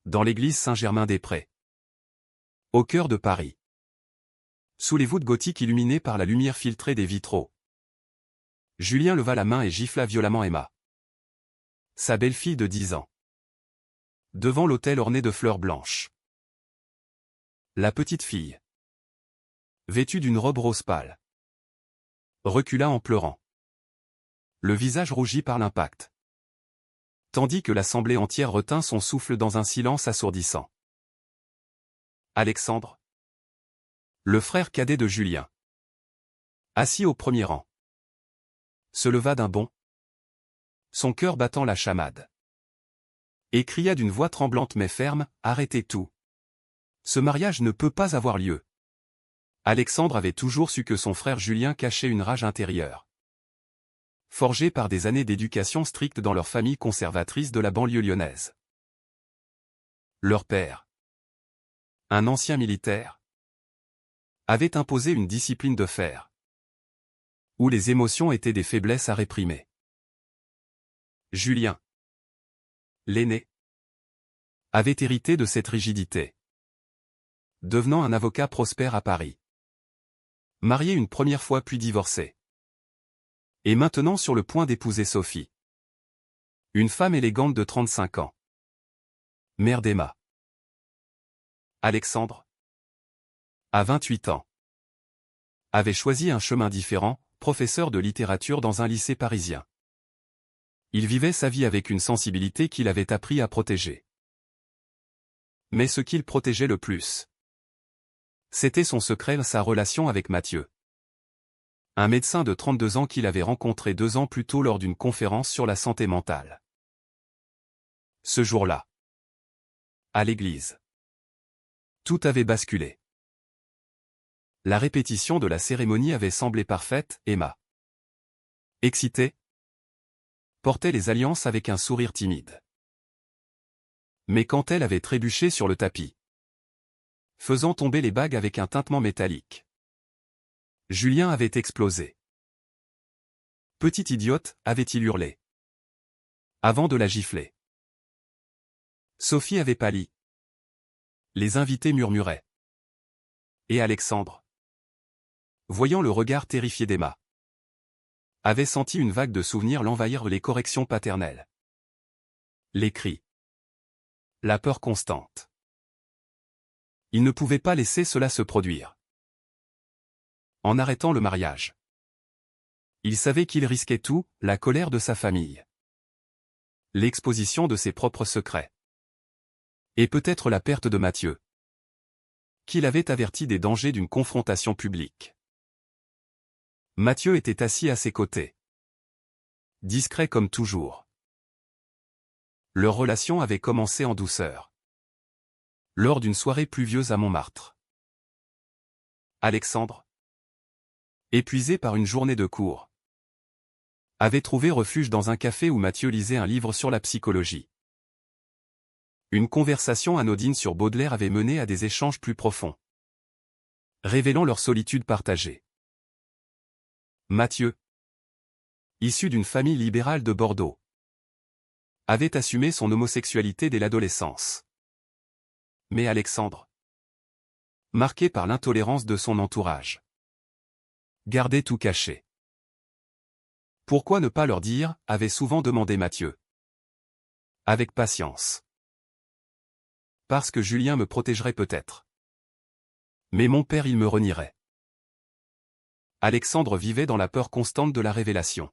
dans l'église Saint-Germain-des-Prés. Au cœur de Paris. Sous les voûtes gothiques illuminées par la lumière filtrée des vitraux. Julien leva la main et gifla violemment Emma. Sa belle-fille de 10 ans. Devant l'autel orné de fleurs blanches. La petite fille, vêtue d'une robe rose pâle, recula en pleurant. Le visage rougi par l'impact. Tandis que l'assemblée entière retint son souffle dans un silence assourdissant. Alexandre, le frère cadet de Julien, assis au premier rang, se leva d'un bond, son cœur battant la chamade, et cria d'une voix tremblante mais ferme, « Arrêtez tout. Ce mariage ne peut pas avoir lieu. » Alexandre avait toujours su que son frère Julien cachait une rage intérieure. Forgée par des années d'éducation stricte dans leur famille conservatrice de la banlieue lyonnaise. Leur père, un ancien militaire, avait imposé une discipline de fer, où les émotions étaient des faiblesses à réprimer. Julien, l'aîné, avait hérité de cette rigidité. Devenant un avocat prospère à Paris. Marié une première fois puis divorcé. Et maintenant sur le point d'épouser Sophie. Une femme élégante de 35 ans. Mère d'Emma. Alexandre, à 28 ans, avait choisi un chemin différent, professeur de littérature dans un lycée parisien. Il vivait sa vie avec une sensibilité qu'il avait appris à protéger. Mais ce qu'il protégeait le plus, c'était son secret, sa relation avec Mathieu. Un médecin de 32 ans qu'il avait rencontré 2 ans plus tôt lors d'une conférence sur la santé mentale. Ce jour-là, à l'église, tout avait basculé. La répétition de la cérémonie avait semblé parfaite, Emma, excitée, portait les alliances avec un sourire timide. Mais quand elle avait trébuché sur le tapis, faisant tomber les bagues avec un tintement métallique, Julien avait explosé. Petite idiote, avait-il hurlé, avant de la gifler. Sophie avait pâli. Les invités murmuraient. Et Alexandre, voyant le regard terrifié d'Emma, avait senti une vague de souvenirs l'envahir, les corrections paternelles, les cris, la peur constante. Il ne pouvait pas laisser cela se produire. En arrêtant le mariage, il savait qu'il risquait tout, la colère de sa famille, l'exposition de ses propres secrets, et peut-être la perte de Mathieu, qu'il avait averti des dangers d'une confrontation publique. Mathieu était assis à ses côtés, discret comme toujours. Leur relation avait commencé en douceur, lors d'une soirée pluvieuse à Montmartre. Alexandre, épuisé par une journée de cours, avait trouvé refuge dans un café où Mathieu lisait un livre sur la psychologie. Une conversation anodine sur Baudelaire avait mené à des échanges plus profonds, révélant leur solitude partagée. Mathieu, issu d'une famille libérale de Bordeaux, avait assumé son homosexualité dès l'adolescence. Mais Alexandre, marqué par l'intolérance de son entourage, gardait tout caché. Pourquoi ne pas leur dire, avait souvent demandé Mathieu. Avec patience. Parce que Julien me protégerait peut-être. Mais mon père il me renierait. Alexandre vivait dans la peur constante de la révélation.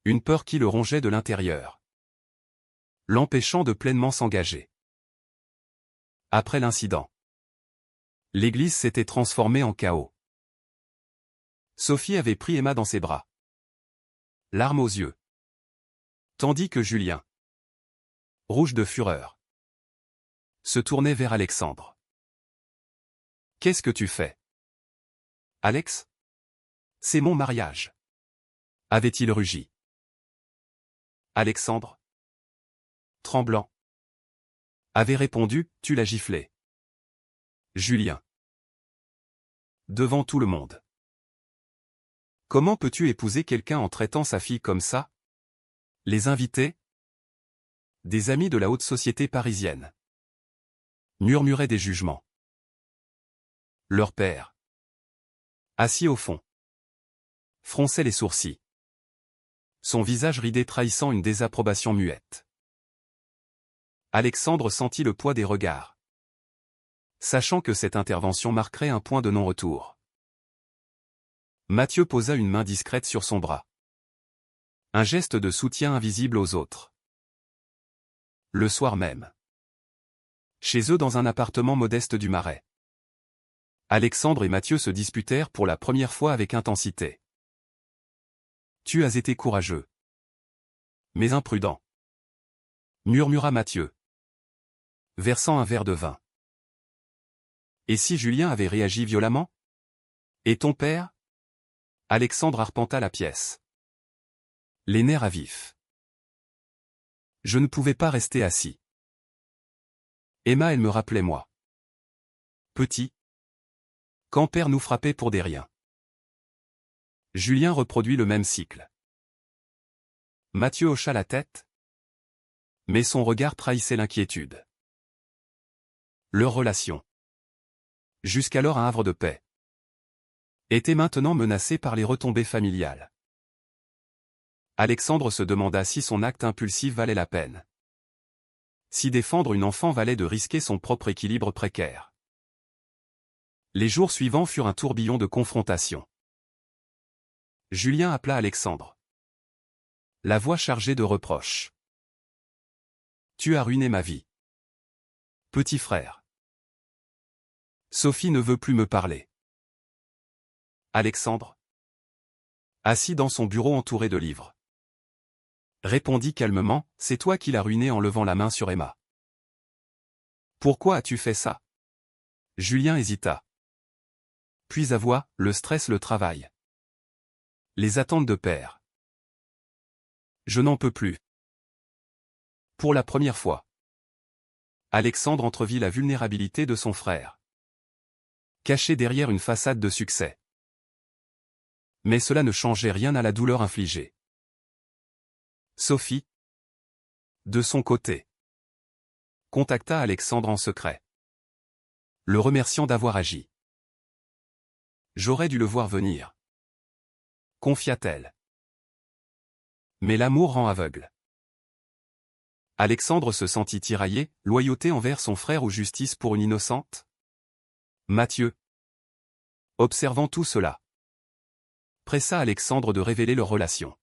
Une peur qui le rongeait de l'intérieur, l'empêchant de pleinement s'engager. Après l'incident, l'église s'était transformée en chaos. Sophie avait pris Emma dans ses bras, larmes aux yeux, tandis que Julien, rouge de fureur, se tournait vers Alexandre. « Qu'est-ce que tu fais, Alex ? C'est mon mariage. » avait-il rugi. Alexandre, tremblant, avait répondu, « Tu l'as giflé. » Julien, devant tout le monde. Comment peux-tu épouser quelqu'un en traitant sa fille comme ça? Les invités, des amis de la haute société parisienne, murmuraient des jugements. Leur père, assis au fond, fronçait les sourcils, son visage ridé trahissant une désapprobation muette. Alexandre sentit le poids des regards, sachant que cette intervention marquerait un point de non-retour. Mathieu posa une main discrète sur son bras. Un geste de soutien invisible aux autres. Le soir même, chez eux dans un appartement modeste du Marais, Alexandre et Mathieu se disputèrent pour la première fois avec intensité. « Tu as été courageux, mais imprudent, » murmura Mathieu, versant un verre de vin. « Et si Julien avait réagi violemment? Et ton père ?» Alexandre arpenta la pièce, les nerfs à vif. Je ne pouvais pas rester assis. Emma, elle me rappelait moi. Petit. Quand père nous frappait pour des riens. Julien reproduit le même cycle. Mathieu hocha la tête, mais son regard trahissait l'inquiétude. Leur relation, jusqu'alors un havre de paix, était maintenant menacée par les retombées familiales. Alexandre se demanda si son acte impulsif valait la peine. Si défendre une enfant valait de risquer son propre équilibre précaire. Les jours suivants furent un tourbillon de confrontations. Julien appela Alexandre, la voix chargée de reproches. « Tu as ruiné ma vie. Petit frère. Sophie ne veut plus me parler. » Alexandre, assis dans son bureau entouré de livres, répondit calmement, « C'est toi qui l'as ruinée en levant la main sur Emma. » « Pourquoi as-tu fait ça ?» Julien hésita. Puis avoua, « Le stress, le travail. Les attentes de père. Je n'en peux plus. » Pour la première fois, Alexandre entrevit la vulnérabilité de son frère, caché derrière une façade de succès. Mais cela ne changeait rien à la douleur infligée. Sophie, de son côté, contacta Alexandre en secret, le remerciant d'avoir agi. « J'aurais dû le voir venir, » confia-t-elle. Mais l'amour rend aveugle. Alexandre se sentit tiraillé, loyauté envers son frère ou justice pour une innocente? Mathieu, observant tout cela, pressa Alexandre de révéler leur relation.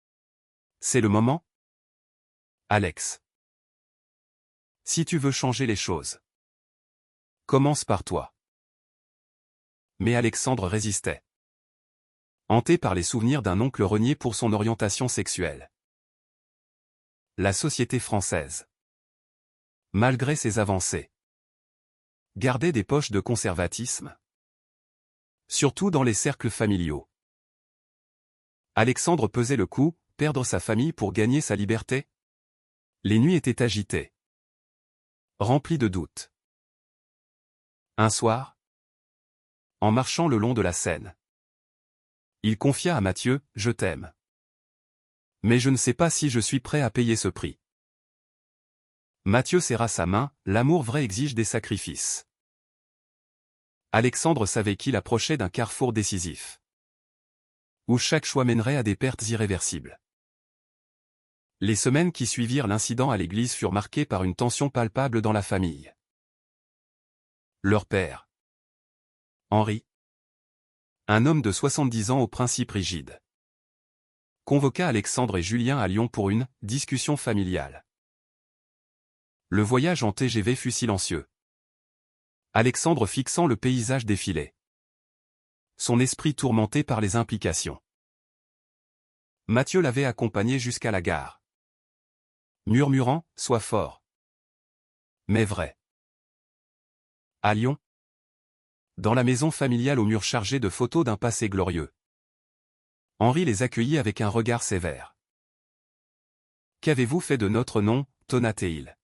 « C'est le moment, Alex. Si tu veux changer les choses, commence par toi. » Mais Alexandre résistait, hanté par les souvenirs d'un oncle renié pour son orientation sexuelle. La société française, malgré ses avancées, gardait des poches de conservatisme, surtout dans les cercles familiaux. Alexandre pesait le coup, perdre sa famille pour gagner sa liberté? Les nuits étaient agitées, remplies de doutes. Un soir, en marchant le long de la Seine, il confia à Mathieu, « Je t'aime. Mais je ne sais pas si je suis prêt à payer ce prix. » Mathieu serra sa main, « L'amour vrai exige des sacrifices. » Alexandre savait qu'il approchait d'un carrefour décisif, où chaque choix mènerait à des pertes irréversibles. Les semaines qui suivirent l'incident à l'église furent marquées par une tension palpable dans la famille. Leur père, Henri, un homme de 70 ans aux principes rigides, convoqua Alexandre et Julien à Lyon pour une « discussion familiale ». Le voyage en TGV fut silencieux. Alexandre fixant le paysage défilé, son esprit tourmenté par les implications. Mathieu l'avait accompagné jusqu'à la gare, murmurant « Sois fort. » Mais vrai. À Lyon, dans la maison familiale aux murs chargés de photos d'un passé glorieux, Henri les accueillit avec un regard sévère. « Qu'avez-vous fait de notre nom, tonna-t-il.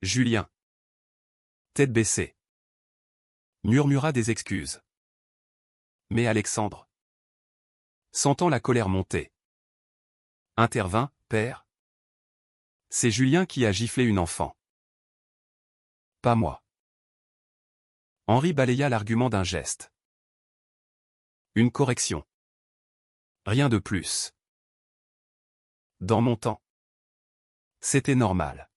Julien, tête baissée, murmura des excuses. Mais Alexandre, sentant la colère monter, intervint, « Père, c'est Julien qui a giflé une enfant. Pas moi. Henri balaya l'argument d'un geste. Une correction. Rien de plus. Dans mon temps. C'était normal.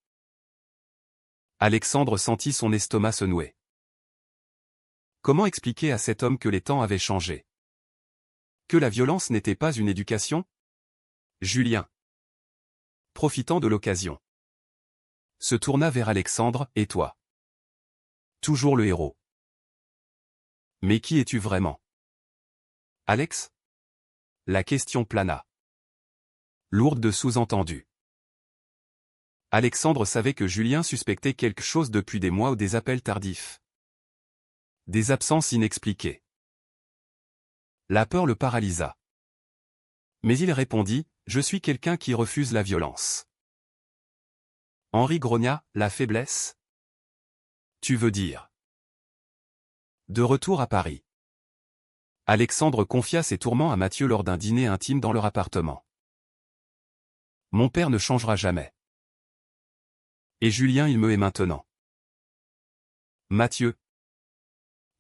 Alexandre sentit son estomac se nouer. Comment expliquer à cet homme que les temps avaient changé? Que la violence n'était pas une éducation? Julien, profitant de l'occasion, se tourna vers Alexandre. Et toi? Toujours le héros. Mais qui es-tu vraiment? Alex? La question plana. Lourde de sous-entendus. Alexandre savait que Julien suspectait quelque chose depuis des mois ou des appels tardifs. Des absences inexpliquées. La peur le paralysa. Mais il répondit, « Je suis quelqu'un qui refuse la violence. » Henri grogna, « La faiblesse? Tu veux dire? » De retour à Paris, Alexandre confia ses tourments à Mathieu lors d'un dîner intime dans leur appartement. « Mon père ne changera jamais. Et Julien il me hait maintenant. » Mathieu,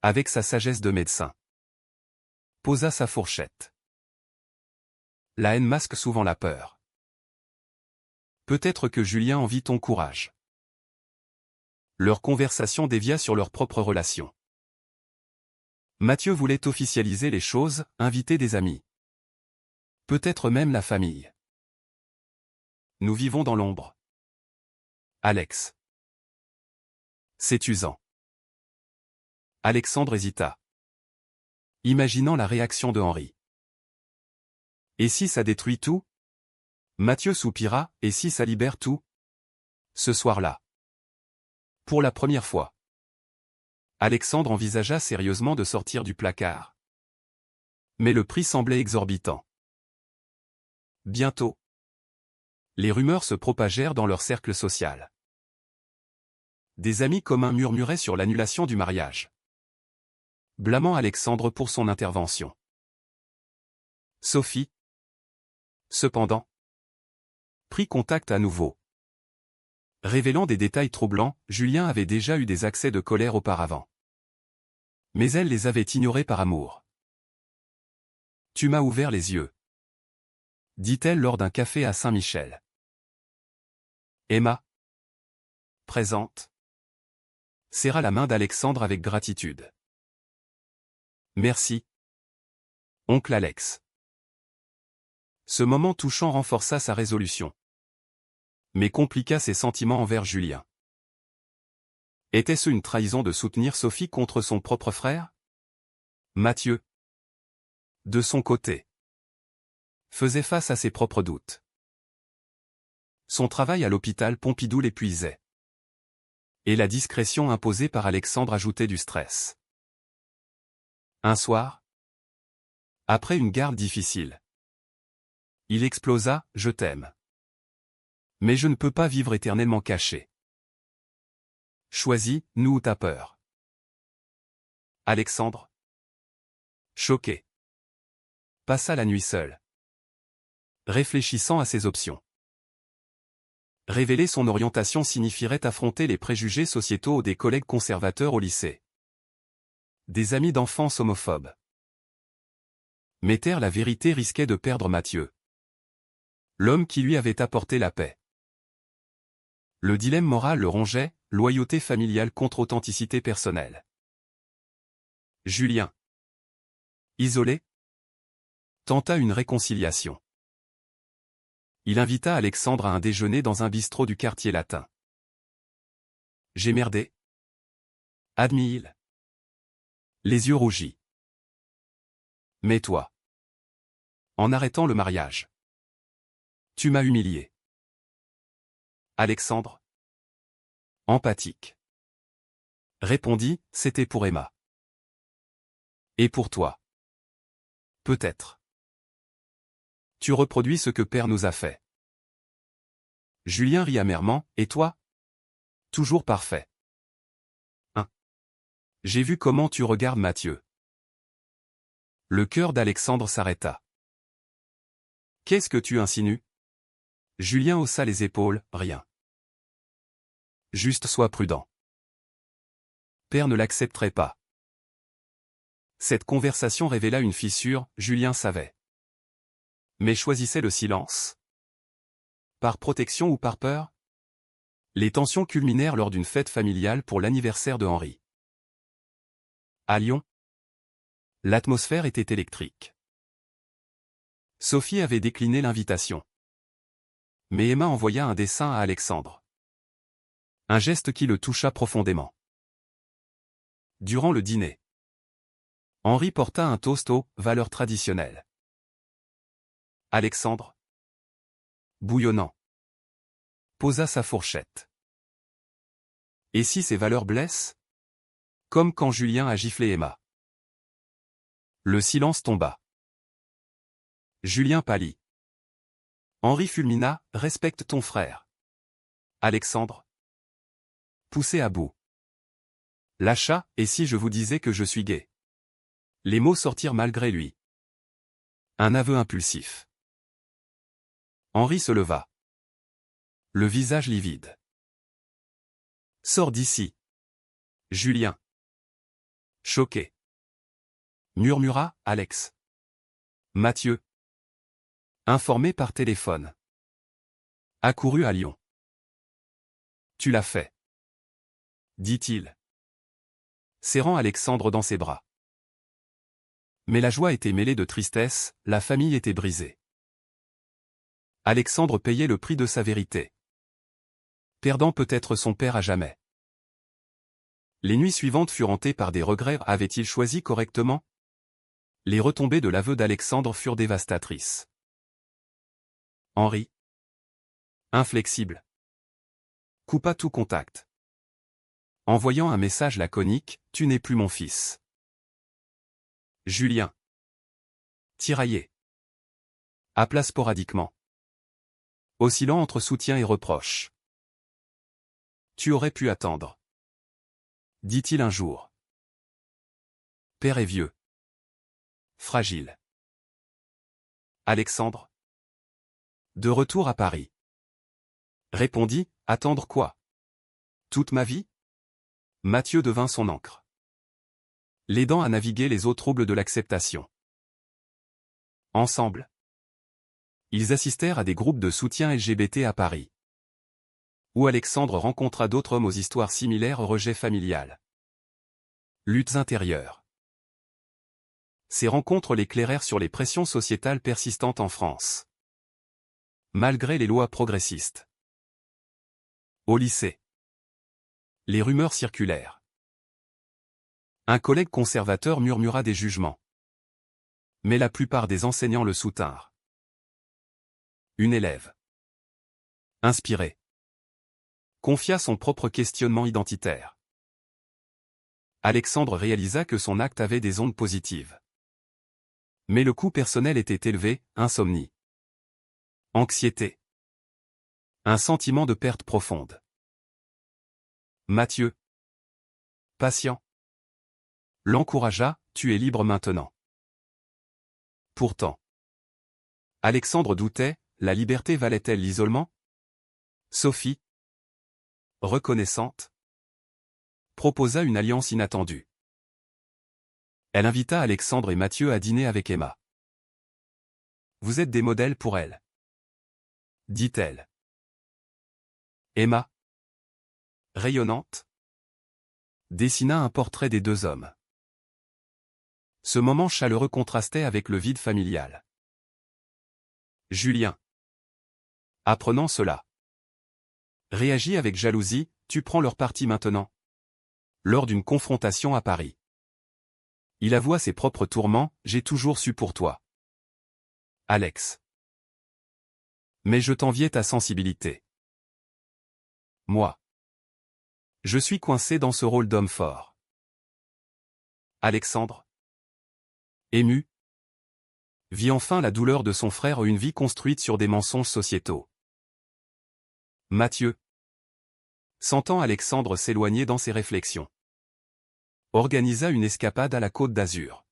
avec sa sagesse de médecin, posa sa fourchette. La haine masque souvent la peur. Peut-être que Julien envie ton courage. Leur conversation dévia sur leur propre relation. Mathieu voulait officialiser les choses, inviter des amis. Peut-être même la famille. Nous vivons dans l'ombre. Alex. C'est usant. Alexandre hésita, imaginant la réaction de Henri. Et si ça détruit tout? Mathieu soupira, et si ça libère tout? Ce soir-là. Pour la première fois. Alexandre envisagea sérieusement de sortir du placard. Mais le prix semblait exorbitant. Bientôt. Les rumeurs se propagèrent dans leur cercle social. Des amis communs murmuraient sur l'annulation du mariage, blâmant Alexandre pour son intervention. Sophie, cependant, prit contact à nouveau. Révélant des détails troublants, Julien avait déjà eu des accès de colère auparavant. Mais elle les avait ignorés par amour. « Tu m'as ouvert les yeux », dit-elle lors d'un café à Saint-Michel. Emma, présente, serra la main d'Alexandre avec gratitude. « Merci, oncle Alex. » Ce moment touchant renforça sa résolution, mais compliqua ses sentiments envers Julien. Était-ce une trahison de soutenir Sophie contre son propre frère? Mathieu, de son côté, faisait face à ses propres doutes. Son travail à l'hôpital Pompidou l'épuisait. Et la discrétion imposée par Alexandre ajoutait du stress. Un soir, après une garde difficile, il explosa, « Je t'aime. Mais je ne peux pas vivre éternellement caché. Choisis, nous ou ta peur. » Alexandre, choqué, passa la nuit seul, réfléchissant à ses options. Révéler son orientation signifierait affronter les préjugés sociétaux des collègues conservateurs au lycée. Des amis d'enfance homophobes. Mais taire la vérité risquait de perdre Mathieu, l'homme qui lui avait apporté la paix. Le dilemme moral le rongeait, loyauté familiale contre authenticité personnelle. Julien, isolé, tenta une réconciliation. Il invita Alexandre à un déjeuner dans un bistrot du quartier latin. « J'ai merdé » admit-il, les yeux rougis. « Mais toi, en arrêtant le mariage, tu m'as humilié. » Alexandre, empathique, répondit, « C'était pour Emma. Et pour toi. Peut-être. Tu reproduis ce que père nous a fait. » Julien rit amèrement, « Et toi? Toujours parfait. » Hein? J'ai vu comment tu regardes Mathieu. Le cœur d'Alexandre s'arrêta. « Qu'est-ce que tu insinues? » Julien haussa les épaules, « Rien. Juste sois prudent. père ne l'accepterait pas. Cette conversation révéla une fissure, Julien savait. Mais choisissait le silence. Par protection ou par peur? Les tensions culminèrent lors d'une fête familiale pour l'anniversaire de Henri. À Lyon, l'atmosphère était électrique. Sophie avait décliné l'invitation. Mais Emma envoya un dessin à Alexandre. Un geste qui le toucha profondément. Durant le dîner, Henri porta un toast aux valeurs traditionnelles. Alexandre, bouillonnant, posa sa fourchette. Et si ces valeurs blessent? Comme quand Julien a giflé Emma. Le silence tomba. Julien pâlit. Henri fulmina, respecte ton frère. Alexandre, poussé à bout, lâcha, et si je vous disais que je suis gay? Les mots sortirent malgré lui. Un aveu impulsif. Henri se leva. Le visage livide. Sors d'ici. Julien. Choqué. Murmura, Alex. Mathieu. Informé par téléphone. Accouru à Lyon. Tu l'as fait. Dit-il. Serrant Alexandre dans ses bras. Mais la joie était mêlée de tristesse, la famille était brisée. Alexandre payait le prix de sa vérité. Perdant peut-être son père à jamais. Les nuits suivantes furent hantées par des regrets. Avait-il choisi correctement? Les retombées de l'aveu d'Alexandre furent dévastatrices. Henri, inflexible, coupa tout contact. Envoyant un message laconique, « Tu n'es plus mon fils ». Julien, tiraillé, appela sporadiquement, oscillant entre soutien et reproche. « Tu aurais pu attendre », dit-il un jour. Père est vieux, fragile. Alexandre, de retour à Paris, répondit, « Attendre quoi? Toute ma vie ?» Mathieu devint son ancre, l'aidant à naviguer les eaux troubles de l'acceptation. Ensemble, ils assistèrent à des groupes de soutien LGBT à Paris, où Alexandre rencontra d'autres hommes aux histoires similaires au rejet familial. Luttes intérieures. Ces rencontres l'éclairèrent sur les pressions sociétales persistantes en France, malgré les lois progressistes. Au lycée, les rumeurs circulèrent. Un collègue conservateur murmura des jugements. Mais la plupart des enseignants le soutinrent. Une élève, inspirée, confia son propre questionnement identitaire. Alexandre réalisa que son acte avait des ondes positives. Mais le coût personnel était élevé, insomnie, anxiété, un sentiment de perte profonde. Mathieu, patient, l'encouragea, « Tu es libre maintenant. » Pourtant, Alexandre doutait, la liberté valait-elle l'isolement? Sophie, reconnaissante, proposa une alliance inattendue. Elle invita Alexandre et Mathieu à dîner avec Emma. « Vous êtes des modèles pour elle, » dit-elle. Emma, rayonnante, dessina un portrait des deux hommes. Ce moment chaleureux contrastait avec le vide familial. Julien, apprenant cela, réagit avec jalousie, « Tu prends leur parti maintenant ?» Lors d'une confrontation à Paris. Il avoua ses propres tourments, « J'ai toujours su pour toi, Alex. Mais je t'enviais ta sensibilité. Moi, je suis coincé dans ce rôle d'homme fort. » Alexandre, ému, vit enfin la douleur de son frère, une vie construite sur des mensonges sociétaux. Mathieu, sentant Alexandre s'éloigner dans ses réflexions, organisa une escapade à la Côte d'Azur.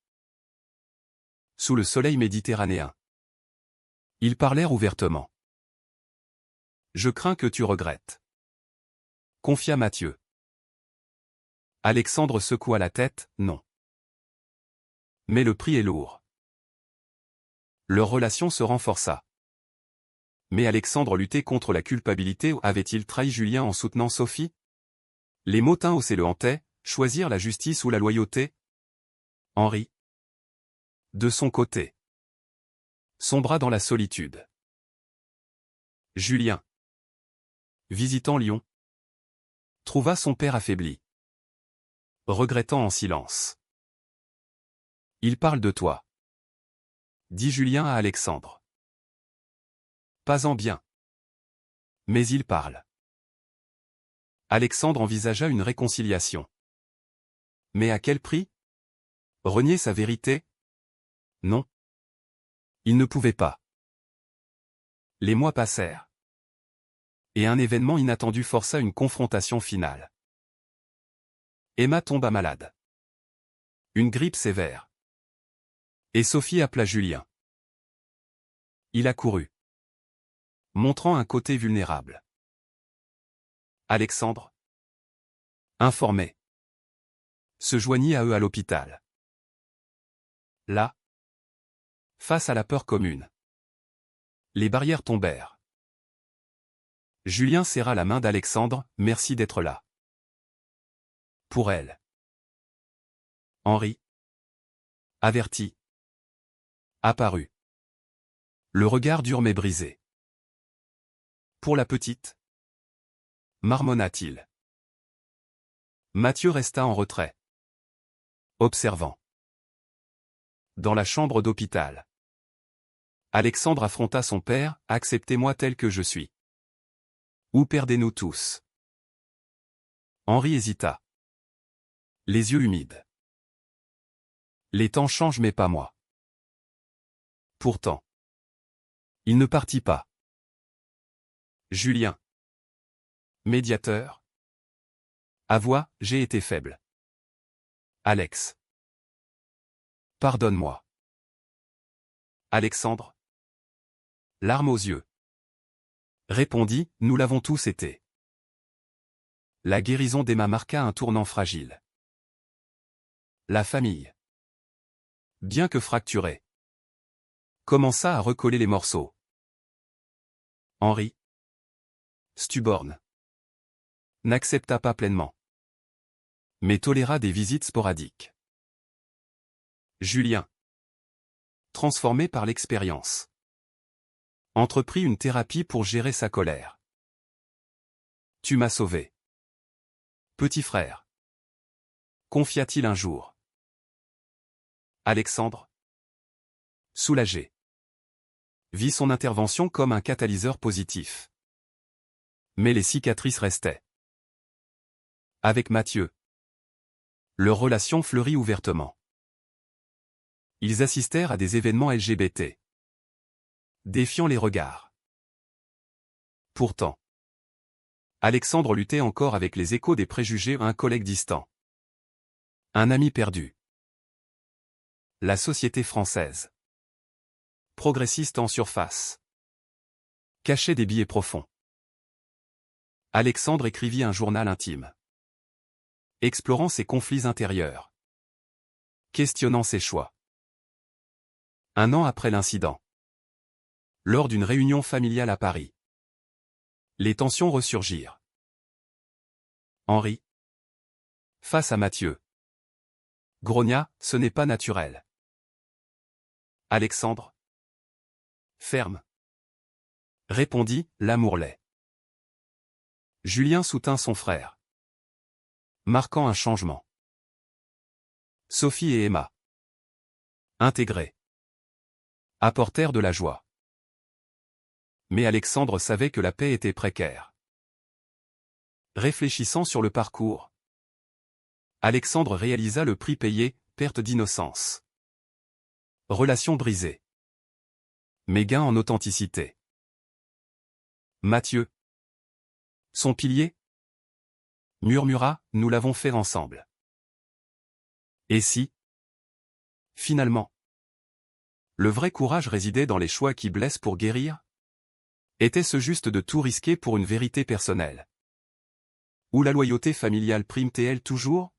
Sous le soleil méditerranéen, ils parlèrent ouvertement. « Je crains que tu regrettes, » confia Mathieu. Alexandre secoua la tête, non. Mais le prix est lourd. Leur relation se renforça. Mais Alexandre luttait contre la culpabilité ou avait-il trahi Julien en soutenant Sophie? Les mots tinrent le hantaient, choisir la justice ou la loyauté? Henri. De son côté. Sombra dans la solitude. Julien. Visitant Lyon. Trouva son père affaibli. Regrettant en silence. Il parle de toi. Dit Julien à Alexandre. Pas en bien. Mais il parle. Alexandre envisagea une réconciliation. Mais à quel prix? Renier sa vérité? Non. Il ne pouvait pas. Les mois passèrent. Et un événement inattendu força une confrontation finale. Emma tomba malade. Une grippe sévère. Et Sophie appela Julien. Il accourut. Montrant un côté vulnérable. Alexandre, informé, se joignit à eux à l'hôpital. Là, face à la peur commune, les barrières tombèrent. Julien serra la main d'Alexandre, merci d'être là. Pour elle. Henri, averti, apparut. Le regard dur mais brisé. Pour la petite, marmonna-t-il. Mathieu resta en retrait. Observant. Dans la chambre d'hôpital. Alexandre affronta son père, acceptez-moi tel que je suis. Ou perdez-nous tous. Henri hésita. Les yeux humides. Les temps changent mais pas moi. Pourtant. Il ne partit pas. Julien. Médiateur. Avoua, j'ai été faible. Alex. Pardonne-moi. Alexandre. Larmes aux yeux. Répondit, nous l'avons tous été. La guérison d'Emma marqua un tournant fragile. La famille. Bien que fracturée. Commença à recoller les morceaux. Henri. Stuborne. N'accepta pas pleinement. Mais toléra des visites sporadiques. Julien. Transformé par l'expérience. Entreprit une thérapie pour gérer sa colère. Tu m'as sauvé. Petit frère. Confia-t-il un jour. Alexandre. Soulagé. Vit son intervention comme un catalyseur positif. Mais les cicatrices restaient. Avec Mathieu. Leur relation fleurit ouvertement. Ils assistèrent à des événements LGBT. Défiant les regards. Pourtant. Alexandre luttait encore avec les échos des préjugés un collègue distant. Un ami perdu. La société française. Progressiste en surface. Cachait des biais profonds. Alexandre écrivit un journal intime. Explorant ses conflits intérieurs. Questionnant ses choix. Un an après l'incident. Lors d'une réunion familiale à Paris. Les tensions ressurgirent. Henri. Face à Mathieu. Grogna, ce n'est pas naturel. Alexandre. Ferme. Répondit, l'amour l'est. Julien soutint son frère. Marquant un changement. Sophie et Emma. Intégrés. Apportèrent de la joie. Mais Alexandre savait que la paix était précaire. Réfléchissant sur le parcours. Alexandre réalisa le prix payé, perte d'innocence. Relation brisée. Mais gain en authenticité. Mathieu. Son pilier. Murmura, nous l'avons fait ensemble. Et si? Finalement. Le vrai courage résidait dans les choix qui blessent pour guérir? Était-ce juste de tout risquer pour une vérité personnelle? Ou la loyauté familiale prime-t-elle toujours?